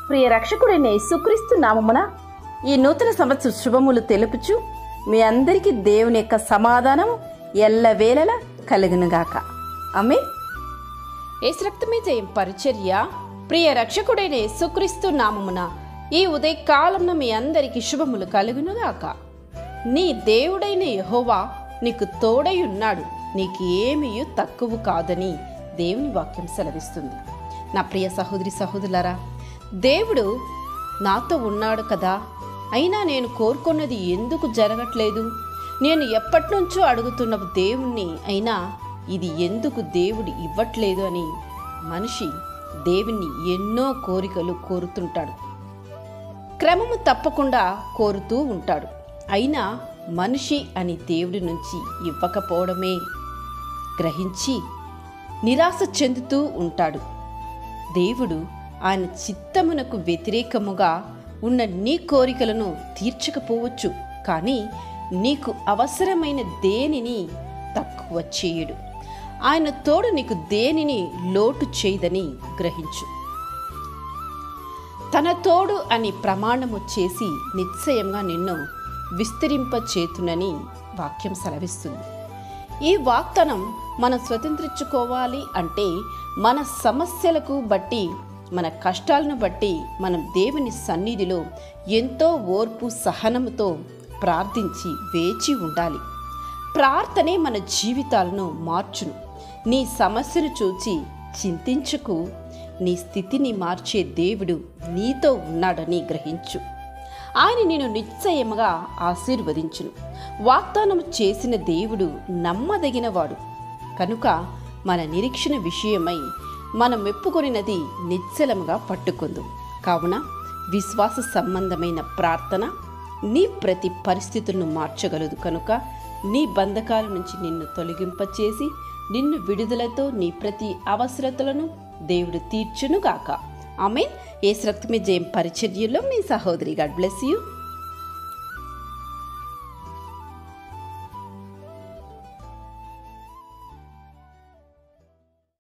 ప్రియ రక్షకుడైన యేసుక్రీస్తు నామమున ఈ నూతన సంవత్సర శుభములు తెలుపుచు మీ అందరికీ దేవుని యొక్క సమాధానం ఎల్లవేళలా కలుగునుగాక. ఆమేన్. యేసు రక్తమే జయం పరిచర్య. ప్రియ రక్షకుడైన యేసుక్రీస్తు నామమున ఈ ఉదయకాలంలో మీ అందరికీ శుభములు కలుగునుగాక. నీ దేవుడైన యెహోవా నీకు తోడై ఉన్నాడు, నీకు ఏమీ తక్కువ కాదని దేవుని వాక్యం సెలవిస్తుంది. నా ప్రియ సహోదరి సహోదరులారా, దేవుడు నాతో ఉన్నాడు కదా, అయినా నేను కోరుకున్నది ఎందుకు జరగట్లేదు, నేను ఎప్పటి నుంచో అడుగుతున్న దేవుణ్ణి అయినా ఇది ఎందుకు దేవుడు ఇవ్వట్లేదు అని మనిషి దేవుణ్ణి ఎన్నో కోరికలు కోరుతుంటాడు, క్రమము తప్పకుండా కోరుతూ ఉంటాడు. అయినా మనిషి అని దేవుడి నుంచి ఇవ్వకపోవడమే గ్రహించి నిరాశ చెందుతూ ఉంటాడు. దేవుడు ఆయన చిత్తమునకు వ్యతిరేకముగా ఉన్న నీ కోరికలను తీర్చకపోవచ్చు, కానీ నీకు అవసరమైన దేనిని తక్కువ చేయడు. ఆయన తోడు నీకు దేనిని లోటు చేయదని గ్రహించు. తన తోడు అని ప్రమాణము చేసి నిశ్చయంగా నిన్ను విస్తరింపచేతునని వాక్యం సెలవిస్తుంది. ఈ వాగ్దానం మనం స్వతంత్రించుకోవాలి అంటే మన సమస్యలకు బట్టి, మన కష్టాలను బట్టి మనం దేవుని సన్నిధిలో ఎంతో ఓర్పు సహనముతో ప్రార్థించి వేచి ఉండాలి. ప్రార్థనే మన జీవితాలను మార్చును. నీ సమస్యను చూచి చింతించకు, నీ స్థితిని మార్చే దేవుడు నీతో ఉన్నాడని గ్రహించు. ఆయన నిన్ను నిశ్చయముగా ఆశీర్వదించును. వాగ్దానం చేసిన దేవుడు నమ్మదగినవాడు కనుక మన నిరీక్షణ విషయమై మనం మెప్పుకొనినది నిశ్చలముగా పట్టుకుందు. కావున విశ్వాస సంబంధమైన ప్రార్థన నీ ప్రతి పరిస్థితులను మార్చగలదు కనుక నీ బంధకాల నుంచి నిన్ను తొలగింపచేసి నిన్ను విడుదలతో నీ ప్రతి అవసరతలను దేవుడు తీర్చునుగాక. ఆమేన్. యేసు రక్తమే జయం పరిచర్యలో మీ సహోదరి. God bless you.